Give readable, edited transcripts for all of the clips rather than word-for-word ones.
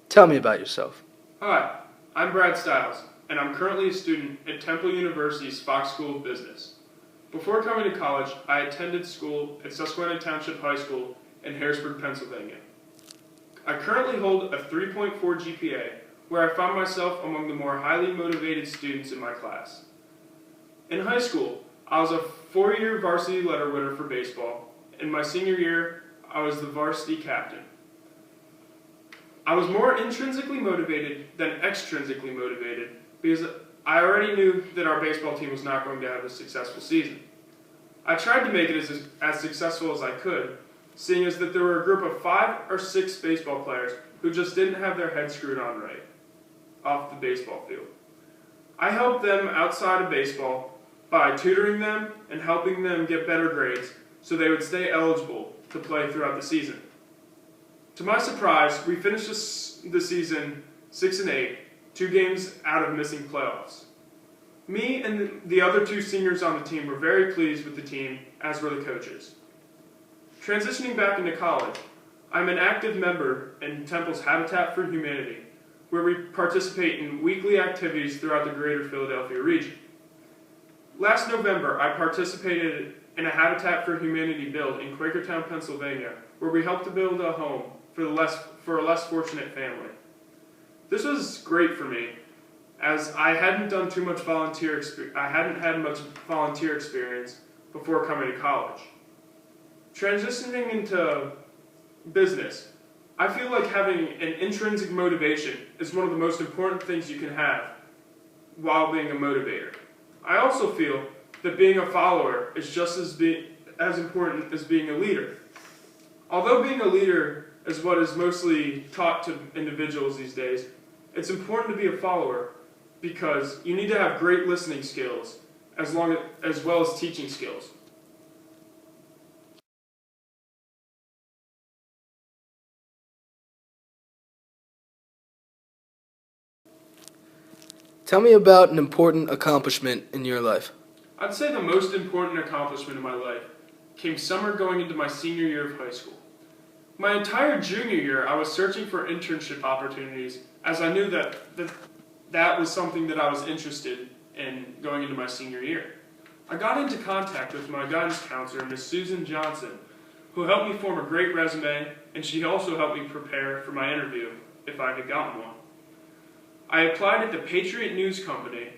Tell me about yourself. Hi, I'm Brad Stiles, and I'm currently a student at Temple University's Fox School of Business. Before coming to college, I attended school at Susquehanna Township High School in Harrisburg, Pennsylvania. I currently hold a 3.4 GPA, where I found myself among the more highly motivated students in my class. In high school, I was a 4-year varsity letter winner for baseball. In my senior year, I was the varsity captain. I was more intrinsically motivated than extrinsically motivated because I already knew that our baseball team was not going to have a successful season. I tried to make it as successful as I could, seeing as that there were a group of 5 or 6 baseball players who just didn't have their heads screwed on right off the baseball field. I helped them outside of baseball by tutoring them and helping them get better grades so they would stay eligible to play throughout the season. To my surprise, we finished the season 6-8, 2 games out of missing playoffs. Me and the other 2 seniors on the team were very pleased with the team, as were the coaches. Transitioning back into college, I'm an active member in Temple's Habitat for Humanity, where we participate in weekly activities throughout the greater Philadelphia region. Last November, I participated in a Habitat for Humanity build in Quakertown, Pennsylvania, where we helped to build a home for a less fortunate family. This was great for me, as I hadn't had much volunteer experience before coming to college. Transitioning into business, I feel like having an intrinsic motivation is one of the most important things you can have while being a motivator. I also feel that being a follower is just as important as being a leader. Although being a leader is what is mostly taught to individuals these days, it's important to be a follower because you need to have great listening skills as well as teaching skills. Tell me about an important accomplishment in your life. I'd say the most important accomplishment in my life came summer going into my senior year of high school. My entire junior year, I was searching for internship opportunities as I knew that was something that I was interested in going into my senior year. I got into contact with my guidance counselor, Miss Susan Johnson, who helped me form a great resume, and she also helped me prepare for my interview if I had gotten one. I applied at the Patriot News Company,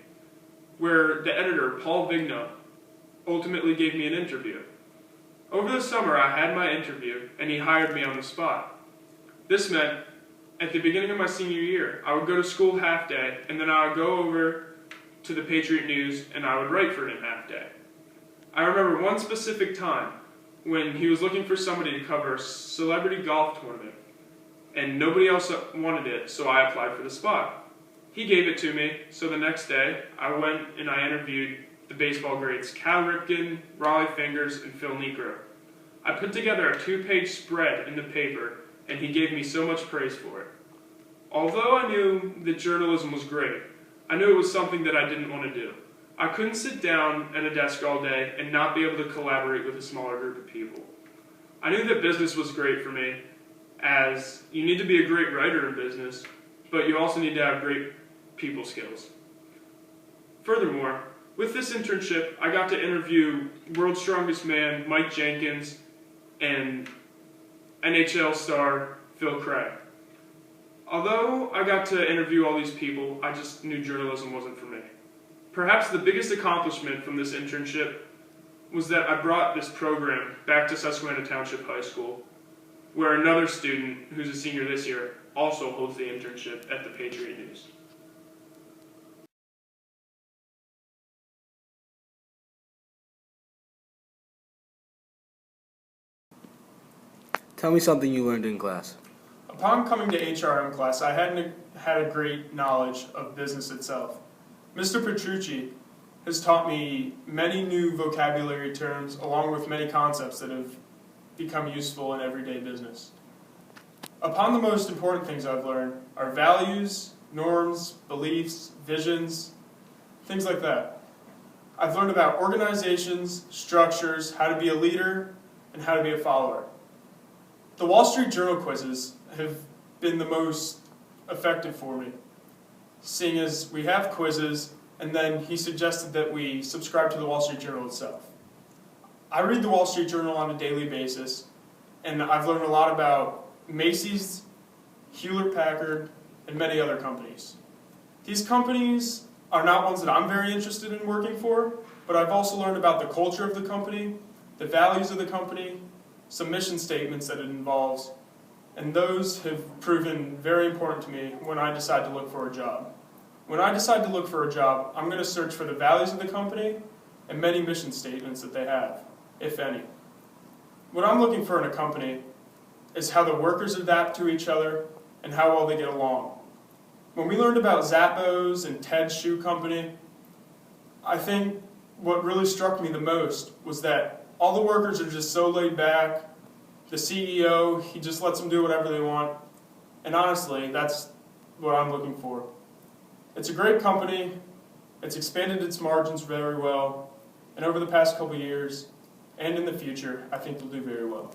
where the editor, Paul Vigna, ultimately gave me an interview. Over the summer, I had my interview, and he hired me on the spot. This meant, at the beginning of my senior year, I would go to school half day, and then I would go over to the Patriot News, and I would write for him half day. I remember one specific time when he was looking for somebody to cover a celebrity golf tournament, and nobody else wanted it, so I applied for the spot. He gave it to me, so the next day, I went and I interviewed the baseball greats Cal Ripken, Raleigh Fingers, and Phil Niekro. I put together a 2-page spread in the paper, and he gave me so much praise for it. Although I knew that journalism was great, I knew it was something that I didn't want to do. I couldn't sit down at a desk all day and not be able to collaborate with a smaller group of people. I knew that business was great for me, as you need to be a great writer in business, but you also need to have great people skills. Furthermore, with this internship, I got to interview World's Strongest Man Mike Jenkins and NHL star Phil Craig. Although I got to interview all these people, I just knew journalism wasn't for me. Perhaps the biggest accomplishment from this internship was that I brought this program back to Susquehanna Township High School, where another student, who's a senior this year, also holds the internship at the Patriot News. Tell me something you learned in class. Upon coming to HRM class, I hadn't had a great knowledge of business itself. Mr. Petrucci has taught me many new vocabulary terms along with many concepts that have become useful in everyday business. Upon the most important things I've learned are values, norms, beliefs, visions, things like that. I've learned about organizations, structures, how to be a leader, and how to be a follower. The Wall Street Journal quizzes have been the most effective for me, seeing as we have quizzes, and then he suggested that we subscribe to the Wall Street Journal itself. I read the Wall Street Journal on a daily basis, and I've learned a lot about Macy's, Hewlett-Packard, and many other companies. These companies are not ones that I'm very interested in working for, but I've also learned about the culture of the company, the values of the company, some mission statements that it involves, and those have proven very important to me when I decide to look for a job. When I decide to look for a job, I'm going to search for the values of the company and many mission statements that they have, if any. What I'm looking for in a company is how the workers adapt to each other and how well they get along. When we learned about Zappos and Ted's Shoe Company, I think what really struck me the most was that all the workers are just so laid back. The CEO, he just lets them do whatever they want. And honestly, that's what I'm looking for. It's a great company. It's expanded its margins very well. And over the past couple of years, and in the future, I think they'll do very well.